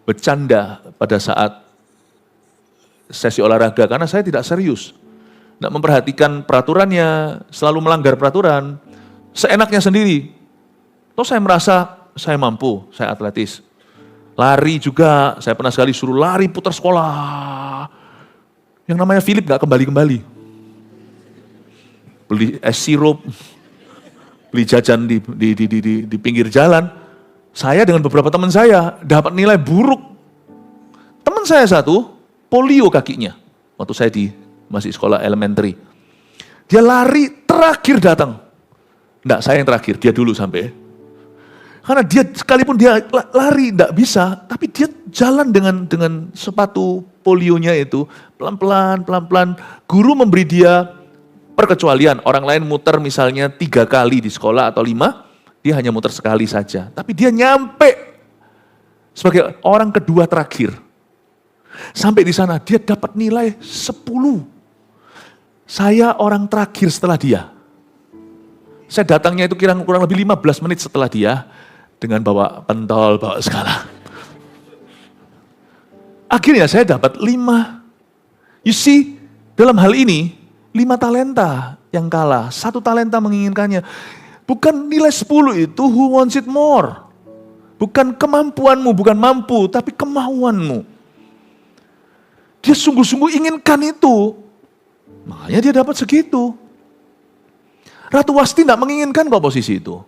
bercanda pada saat sesi olahraga, karena saya tidak serius. Tidak memperhatikan peraturannya, selalu melanggar peraturan, seenaknya sendiri. Toh saya merasa saya mampu, saya atletis. Lari juga, saya pernah sekali suruh lari putar sekolah. Yang namanya Philip gak kembali-kembali. Beli es sirup, beli jajan di pinggir jalan. Saya dengan beberapa teman saya dapat nilai buruk. Teman saya satu, polio kakinya. Waktu saya masih sekolah elementary. Dia lari terakhir datang. Enggak, saya yang terakhir, dia dulu sampai. Karena dia sekalipun dia lari enggak bisa, tapi dia jalan dengan sepatu polionya itu pelan-pelan. Guru memberi dia perkecualian. Orang lain muter misalnya 3 kali di sekolah atau 5, dia hanya muter sekali saja. Tapi dia nyampe sebagai orang kedua terakhir. Sampai di sana dia dapat nilai 10. Saya orang terakhir setelah dia. Saya datangnya itu kurang lebih 15 menit setelah dia. Dengan bawa pentol, bawa skala. Akhirnya saya dapat 5. You see, dalam hal ini, 5 talenta yang kalah. 1 talenta menginginkannya. Bukan nilai 10 itu who wants it more. Bukan kemampuanmu, bukan mampu, tapi kemauanmu. Dia sungguh-sungguh inginkan itu. Makanya dia dapat segitu. Ratu Wasti tidak menginginkan kok posisi itu.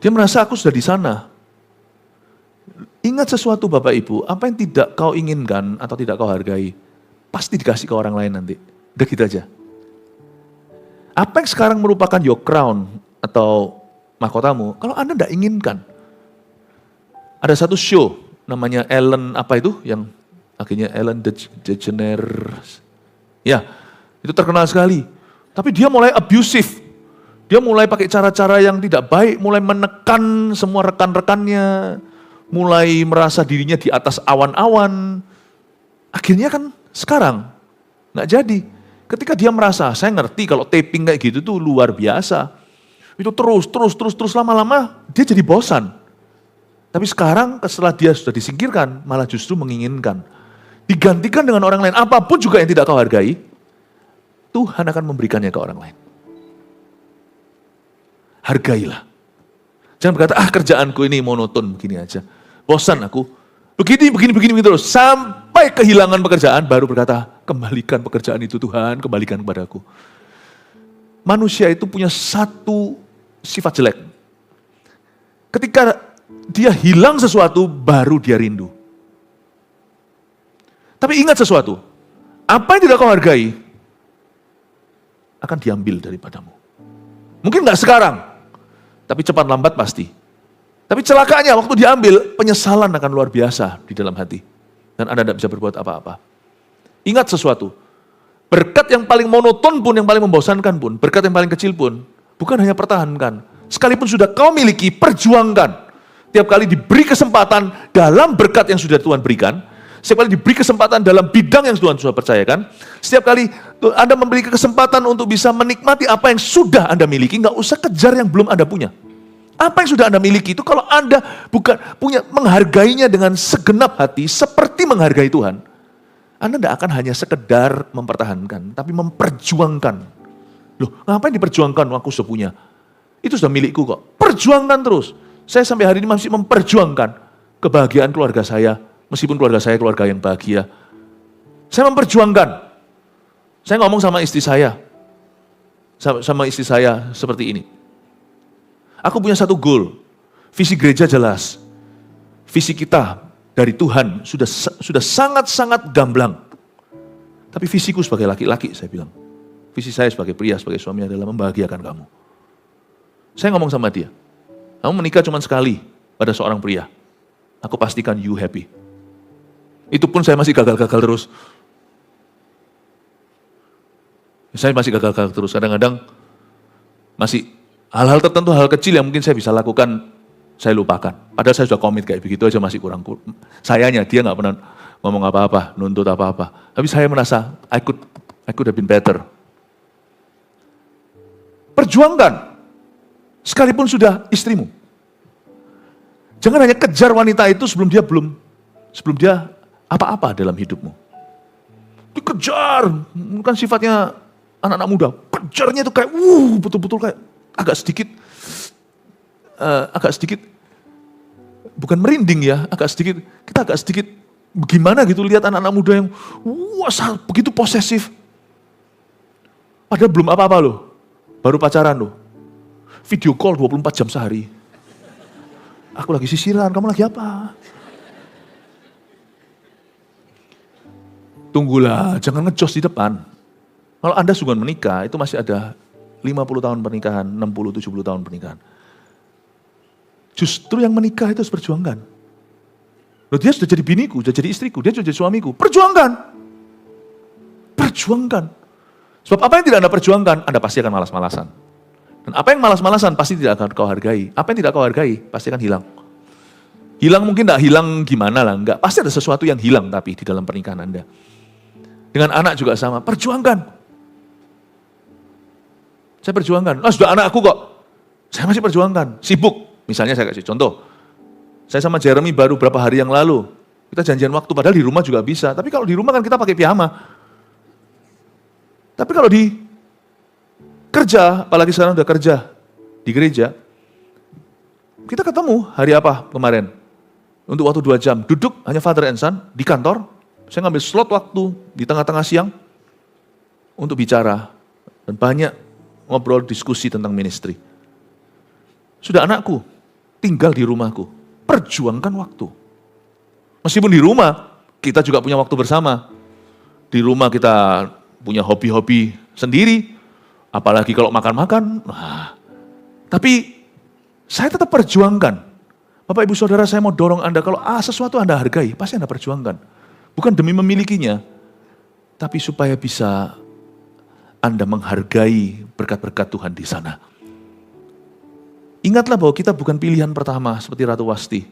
Dia merasa aku sudah di sana. Ingat sesuatu Bapak Ibu, apa yang tidak kau inginkan atau tidak kau hargai, pasti dikasih ke orang lain nanti. Udah gitu aja. Apa yang sekarang merupakan your crown atau mahkotamu, kalau Anda tidak inginkan. Ada satu show, namanya Ellen apa itu, yang akhirnya Ellen DeGeneres. Ya, itu terkenal sekali. Tapi dia mulai abusive. Dia mulai pakai cara-cara yang tidak baik, mulai menekan semua rekan-rekannya, mulai merasa dirinya di atas awan-awan. Akhirnya kan sekarang nggak jadi. Ketika dia merasa, saya ngerti kalau taping kayak gitu tuh luar biasa. Itu terus lama-lama dia jadi bosan. Tapi sekarang setelah dia sudah disingkirkan, malah justru menginginkan. Digantikan dengan orang lain, apapun juga yang tidak kau hargai, Tuhan akan memberikannya ke orang lain. Hargailah. Jangan berkata, kerjaanku ini monoton begini aja. Bosan aku. Begini terus. Sampai kehilangan pekerjaan, baru berkata, kembalikan pekerjaan itu Tuhan, kembalikan kepadaku. Manusia itu punya satu sifat jelek. Ketika dia hilang sesuatu, baru dia rindu. Tapi ingat sesuatu, apa yang tidak kau hargai, akan diambil daripadamu. Mungkin gak sekarang, tapi cepat lambat pasti. Tapi celakanya waktu diambil, penyesalan akan luar biasa di dalam hati. Dan Anda tidak bisa berbuat apa-apa. Ingat sesuatu, berkat yang paling monoton pun, yang paling membosankan pun, berkat yang paling kecil pun, bukan hanya pertahankan. Sekalipun sudah kau miliki, perjuangkan. Tiap kali diberi kesempatan dalam berkat yang sudah Tuhan berikan, setiap kali diberi kesempatan dalam bidang yang Tuhan sudah percayakan, setiap kali Anda memberi kesempatan untuk bisa menikmati apa yang sudah Anda miliki, nggak usah kejar yang belum Anda punya. Apa yang sudah Anda miliki itu kalau Anda bukan punya menghargainya dengan segenap hati seperti menghargai Tuhan, Anda tidak akan hanya sekedar mempertahankan, tapi memperjuangkan. Loh, ngapain diperjuangkan? Aku sudah punya. Itu sudah milikku kok. Perjuangkan terus. Saya sampai hari ini masih memperjuangkan kebahagiaan keluarga saya, meskipun keluarga saya keluarga yang bahagia. Saya memperjuangkan. Saya ngomong sama istri saya seperti ini. Aku punya satu goal, visi gereja jelas. Visi kita dari Tuhan sudah sangat-sangat gamblang. Tapi visiku sebagai laki-laki, saya bilang. Visi saya sebagai pria, sebagai suami adalah membahagiakan kamu. Saya ngomong sama dia, kamu menikah cuma sekali pada seorang pria. Aku pastikan you happy. Itu pun saya masih gagal-gagal terus. Saya masih gagal-gagal terus. Kadang-kadang masih hal-hal tertentu, hal kecil yang mungkin saya bisa lakukan, saya lupakan. Padahal saya sudah komit kayak begitu aja masih kurang. Sayanya dia nggak pernah ngomong apa-apa, nuntut apa-apa. Tapi saya merasa I could have been better. Perjuangkan. Sekalipun sudah istrimu. Jangan hanya kejar wanita itu sebelum dia apa-apa dalam hidupmu. Dikejar, kan sifatnya anak-anak muda. Kejarnya itu kayak, betul-betul kayak agak sedikit, bukan merinding ya, kita agak sedikit, bagaimana gitu lihat anak-anak muda yang, begitu posesif. Padahal belum apa-apa loh, baru pacaran loh. Video call 24 jam sehari. Aku lagi sisiran, kamu lagi apa? Tunggulah, jangan ngejos di depan. Kalau Anda sudah menikah, itu masih ada 50 tahun pernikahan, 60, 70 tahun pernikahan. Justru yang menikah itu harus perjuangkan. Loh, dia sudah jadi biniku, sudah jadi istriku, dia sudah jadi suamiku. Perjuangkan. Perjuangkan. Sebab apa yang tidak Anda perjuangkan, Anda pasti akan malas-malasan. Dan apa yang malas-malasan pasti tidak akan kau hargai. Apa yang tidak kau hargai pasti akan hilang. Hilang mungkin tidak hilang gimana lah, enggak. Pasti ada sesuatu yang hilang tapi di dalam pernikahan Anda. Dengan anak juga sama, perjuangkan. Saya perjuangkan, sudah anakku kok. Saya masih perjuangkan, sibuk. Misalnya saya kasih contoh. Saya sama Jeremy baru berapa hari yang lalu. Kita janjian waktu, padahal di rumah juga bisa. Tapi kalau di rumah kan kita pakai piyama. Tapi kalau di kerja, apalagi sekarang udah kerja di gereja, kita ketemu hari apa kemarin? Untuk waktu 2 jam, duduk hanya father and son di kantor, saya ngambil slot waktu di tengah-tengah siang untuk bicara. Dan banyak ngobrol, diskusi tentang ministry. Sudah anakku, tinggal di rumahku, perjuangkan waktu. Meskipun di rumah, kita juga punya waktu bersama. Di rumah kita punya hobi-hobi sendiri, apalagi kalau makan-makan. Tapi saya tetap perjuangkan. Bapak Ibu Saudara, saya mau dorong Anda, kalau sesuatu Anda hargai, pasti Anda perjuangkan. Bukan demi memilikinya, tapi supaya bisa Anda menghargai berkat-berkat Tuhan di sana. Ingatlah bahwa kita bukan pilihan pertama seperti Ratu Wasti,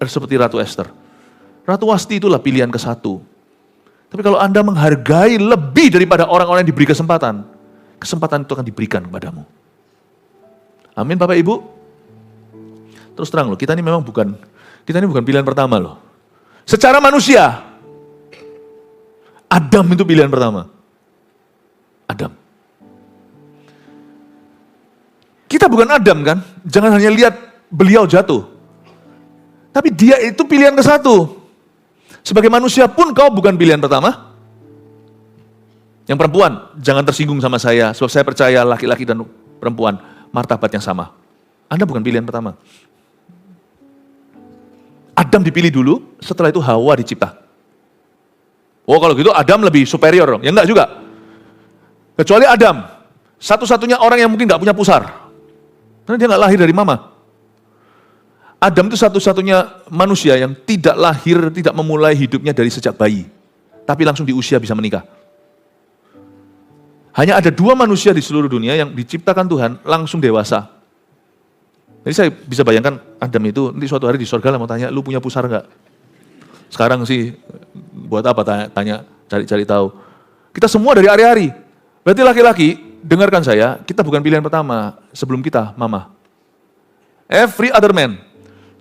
seperti Ratu Esther. Ratu Wasti itulah pilihan ke-1. Tapi kalau Anda menghargai lebih daripada orang-orang yang diberi kesempatan, kesempatan itu akan diberikan kepadamu. Amin Bapak Ibu. Terus terang loh, kita ini bukan pilihan pertama loh. Secara manusia, Adam itu pilihan pertama. Adam. Kita bukan Adam kan, jangan hanya lihat beliau jatuh. Tapi dia itu pilihan ke-1. Sebagai manusia pun kau bukan pilihan pertama. Yang perempuan, jangan tersinggung sama saya, sebab saya percaya laki-laki dan perempuan martabat yang sama. Anda bukan pilihan pertama. Adam dipilih dulu, setelah itu Hawa dicipta. Oh kalau gitu Adam lebih superior dong, ya enggak juga. Kecuali Adam, satu-satunya orang yang mungkin enggak punya pusar. Karena dia enggak lahir dari mama. Adam itu satu-satunya manusia yang tidak lahir, tidak memulai hidupnya dari sejak bayi. Tapi langsung di usia bisa menikah. Hanya ada 2 manusia di seluruh dunia yang diciptakan Tuhan langsung dewasa. Jadi saya bisa bayangkan Adam itu nanti suatu hari di surga lah mau tanya, lu punya pusar enggak? Sekarang sih buat apa tanya cari-cari tahu. Kita semua dari hari-hari. Berarti laki-laki, dengarkan saya, kita bukan pilihan pertama sebelum kita, mama. Every other man,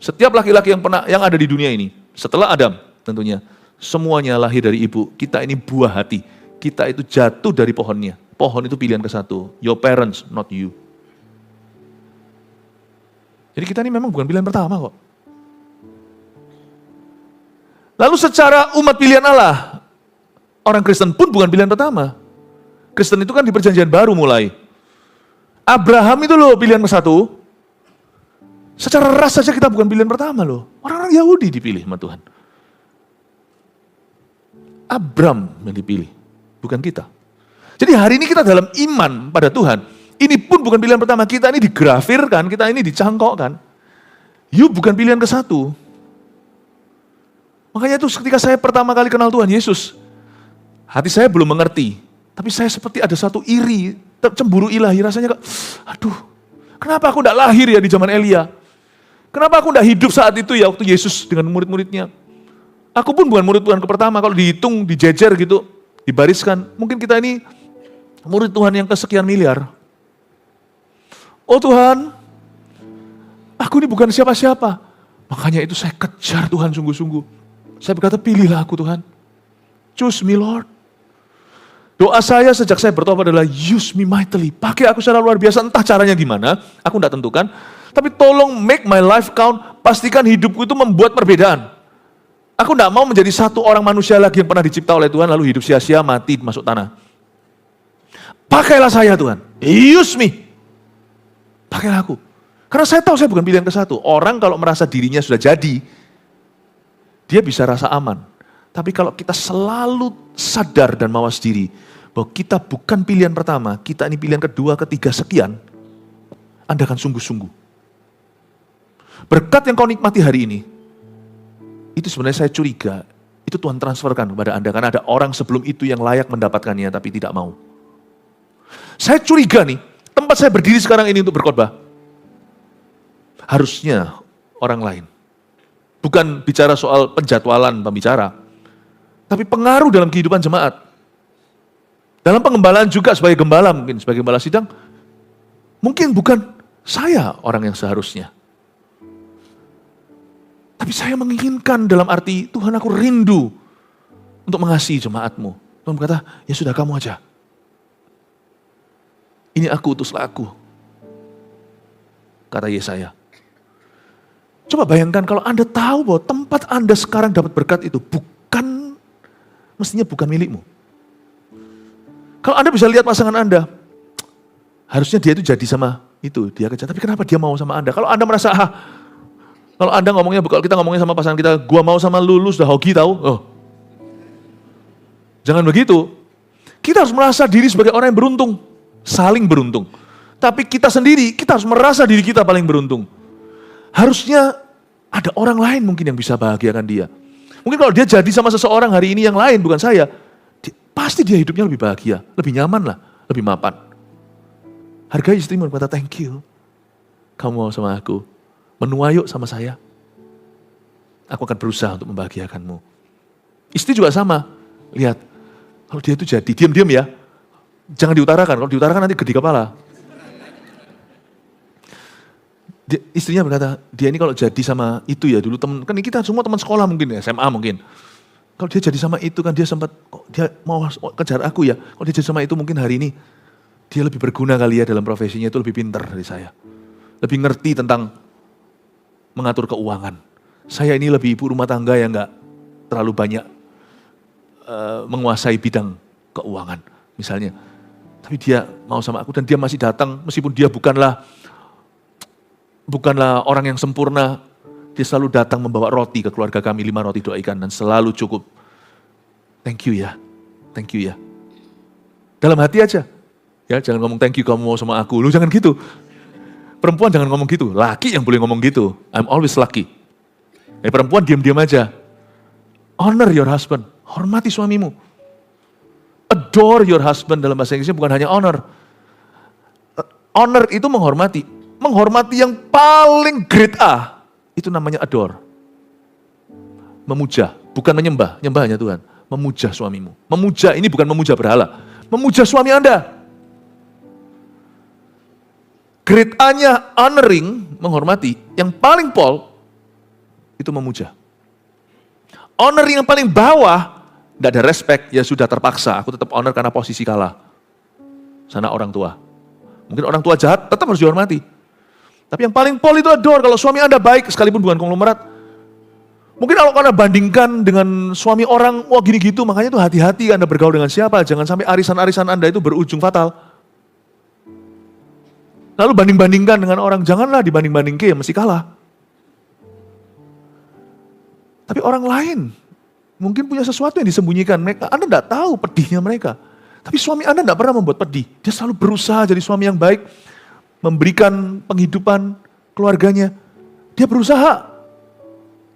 setiap laki-laki yang ada di dunia ini, setelah Adam tentunya, semuanya lahir dari ibu. Kita ini buah hati. Kita itu jatuh dari pohonnya. Pohon itu pilihan ke satu. Your parents, not you. Jadi kita ini memang bukan pilihan pertama kok. Lalu secara umat pilihan Allah, orang Kristen pun bukan pilihan pertama. Kristen itu kan di perjanjian baru mulai. Abraham itu loh pilihan ke satu. Secara ras saja kita bukan pilihan pertama loh. Orang-orang Yahudi dipilih sama Tuhan. Abram yang dipilih, bukan kita. Jadi hari ini kita dalam iman pada Tuhan. Ini pun bukan pilihan pertama. Kita ini digrafirkan, kita ini dicangkokkan. You bukan pilihan ke satu. Makanya itu ketika saya pertama kali kenal Tuhan Yesus, hati saya belum mengerti. Tapi saya seperti ada satu iri, cemburu ilahi. Rasanya, aduh, kenapa aku tidak lahir ya di zaman Elia? Kenapa aku tidak hidup saat itu ya waktu Yesus dengan murid-muridnya? Aku pun bukan murid Tuhan ke pertama, kalau dihitung, dijejer gitu, dibariskan. Mungkin kita ini murid Tuhan yang kesekian miliar. Oh Tuhan, aku ini bukan siapa-siapa. Makanya itu saya kejar Tuhan sungguh-sungguh. Saya berkata, pilihlah aku Tuhan. Choose me Lord. Doa saya sejak saya bertobat adalah use me mightily. Pakai aku secara luar biasa, entah caranya gimana, aku tidak tentukan. Tapi tolong make my life count, pastikan hidupku itu membuat perbedaan. Aku tidak mau menjadi satu orang manusia lagi yang pernah dicipta oleh Tuhan, lalu hidup sia-sia, mati, masuk tanah. Pakailah saya Tuhan, use me. Pakailah aku. Karena saya tahu saya bukan pilihan ke satu. Orang kalau merasa dirinya sudah jadi, dia bisa rasa aman. Tapi kalau kita selalu sadar dan mawas diri, bahwa kita bukan pilihan pertama, kita ini pilihan kedua, ketiga, sekian, Anda akan sungguh-sungguh. Berkat yang kau nikmati hari ini, itu sebenarnya saya curiga, itu Tuhan transferkan kepada Anda, karena ada orang sebelum itu yang layak mendapatkannya, tapi tidak mau. Saya curiga nih, tempat saya berdiri sekarang ini untuk berkhotbah, harusnya orang lain. Bukan bicara soal penjadwalan pembicara, tapi pengaruh dalam kehidupan jemaat. Dalam pengembalaan juga sebagai gembala, mungkin sebagai gembala sidang, mungkin bukan saya orang yang seharusnya. Tapi saya menginginkan dalam arti, Tuhan aku rindu untuk mengasihi jemaatmu. Tuhan berkata, ya sudah kamu aja. Ini aku, utuslah aku. Kata Yesaya. Coba bayangkan kalau Anda tahu bahwa tempat Anda sekarang dapat berkat itu mestinya bukan milikmu. Kalau Anda bisa lihat pasangan Anda, harusnya dia itu jadi sama itu, dia kerja. Tapi kenapa dia mau sama Anda? Kalau Anda merasa, kalau Anda ngomongnya, kalau kita ngomongnya sama pasangan kita, gua mau sama lu sudah hoki tahu. Oh. Jangan begitu. Kita harus merasa diri sebagai orang yang beruntung. Saling beruntung. Tapi kita sendiri, kita harus merasa diri kita paling beruntung. Harusnya ada orang lain mungkin yang bisa bahagiakan dia. Mungkin kalau dia jadi sama seseorang hari ini yang lain, bukan saya, pasti dia hidupnya lebih bahagia, lebih nyaman lah, lebih mapan. Hargai istrimu, berkata thank you. Kamu mau sama aku, menua yuk sama saya. Aku akan berusaha untuk membahagiakanmu. Istri juga sama, lihat, kalau dia itu jadi, diam-diam ya, jangan diutarakan, kalau diutarakan nanti gede kepala. Istrinya berkata, dia ini kalau jadi sama itu ya dulu teman, kan kita semua teman sekolah mungkin ya, SMA mungkin. Kalau dia jadi sama itu kan dia sempat, dia mau kejar aku ya, kalau dia jadi sama itu mungkin hari ini dia lebih berguna kali ya dalam profesinya, itu lebih pintar dari saya. Lebih ngerti tentang mengatur keuangan. Saya ini lebih ibu rumah tangga yang gak terlalu banyak menguasai bidang keuangan misalnya. Tapi dia mau sama aku dan dia masih datang meskipun dia bukanlah orang yang sempurna, dia selalu datang membawa roti ke keluarga kami, 5 roti 2 ikan, dan selalu cukup. Thank you ya. Dalam hati aja. Ya, jangan ngomong thank you kamu mau sama aku, lu jangan gitu. Perempuan jangan ngomong gitu, laki yang boleh ngomong gitu. I'm always lucky. Perempuan diam-diam aja. Honor your husband, hormati suamimu. Adore your husband, dalam bahasa Inggrisnya bukan hanya honor. Honor itu menghormati. Menghormati yang paling grade A, itu namanya adore. Memuja, bukan menyembah, nyembah hanya Tuhan. Memuja suamimu. Memuja ini bukan memuja berhala. Memuja suami Anda. Grade A-nya honoring, menghormati. Yang paling Paul, itu memuja. Honoring yang paling bawah, tidak ada respect, ya sudah terpaksa. Aku tetap honor karena posisi kalah. Sana orang tua. Mungkin orang tua jahat, tetap harus dihormati. Tapi yang paling Paul itu adore, kalau suami Anda baik, sekalipun bukan konglomerat. Mungkin kalau Anda bandingkan dengan suami orang, wah gini gitu, makanya itu hati-hati Anda bergaul dengan siapa. Jangan sampai arisan-arisan Anda itu berujung fatal. Lalu banding-bandingkan dengan orang, janganlah dibanding-bandingke, mesti kalah. Tapi orang lain, mungkin punya sesuatu yang disembunyikan. Anda tidak tahu pedihnya mereka. Tapi suami Anda tidak pernah membuat pedih. Dia selalu berusaha jadi suami yang baik, memberikan penghidupan keluarganya. Dia berusaha.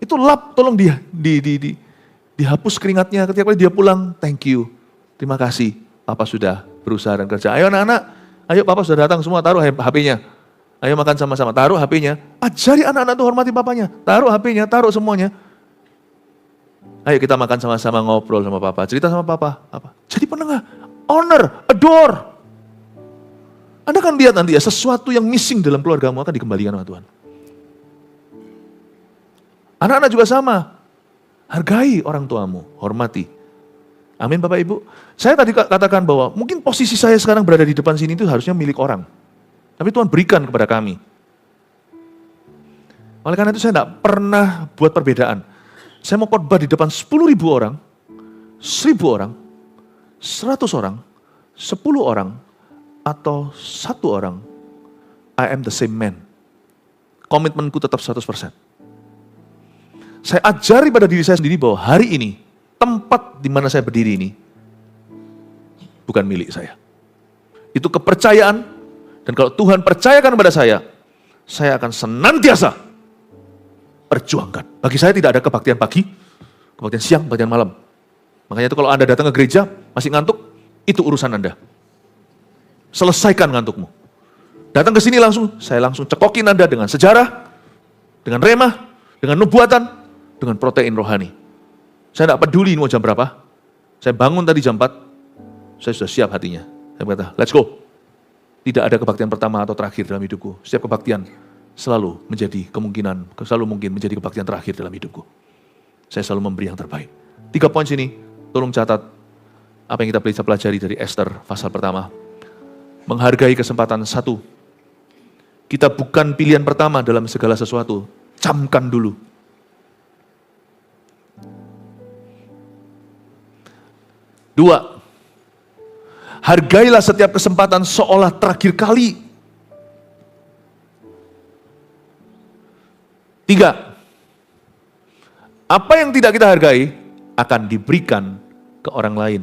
Itu lap, tolong dihapus keringatnya ketika dia pulang. Thank you, terima kasih. Papa sudah berusaha dan kerja. Ayo anak-anak, ayo papa sudah datang semua, taruh HP-nya. Ayo makan sama-sama, taruh HP-nya. Ajari anak-anak itu hormati papanya. Taruh HP-nya, taruh semuanya. Ayo kita makan sama-sama, ngobrol sama papa, cerita sama papa. Apa? Jadi penengah, honor, adore. Anda akan lihat nanti ya, sesuatu yang missing dalam keluargamu akan dikembalikan sama Tuhan. Anak-anak juga sama. Hargai orang tuamu, hormati. Amin Bapak Ibu. Saya tadi katakan bahwa mungkin posisi saya sekarang berada di depan sini itu harusnya milik orang. Tapi Tuhan berikan kepada kami. Oleh karena itu saya tidak pernah buat perbedaan. Saya mau khotbah di depan 10.000 orang, 1.000 orang, 100 orang, 10 orang, atau 1 orang. I am the same man. Komitmenku tetap 100%. Saya ajari pada diri saya sendiri bahwa hari ini, tempat di mana saya berdiri ini, bukan milik saya. Itu kepercayaan, dan kalau Tuhan percayakan kepada saya akan senantiasa perjuangkan. Bagi saya tidak ada kebaktian pagi, kebaktian siang, kebaktian malam. Makanya itu kalau Anda datang ke gereja, masih ngantuk, itu urusan Anda. Selesaikan ngantukmu. Datang ke sini langsung, saya langsung cekokin Anda dengan sejarah, dengan remah, dengan nubuatan, dengan protein rohani. Saya tidak peduli mau jam berapa. Saya bangun tadi jam 4, saya sudah siap hatinya. Saya berkata, let's go. Tidak ada kebaktian pertama atau terakhir dalam hidupku. Setiap kebaktian selalu menjadi kemungkinan, selalu mungkin menjadi kebaktian terakhir dalam hidupku. Saya selalu memberi yang terbaik. 3 poin sini, tolong catat apa yang kita bisa pelajari dari Esther pasal pertama. Menghargai kesempatan. 1, kita bukan pilihan pertama dalam segala sesuatu. Camkan dulu. 2, hargailah setiap kesempatan seolah terakhir kali. 3, apa yang tidak kita hargai akan diberikan ke orang lain.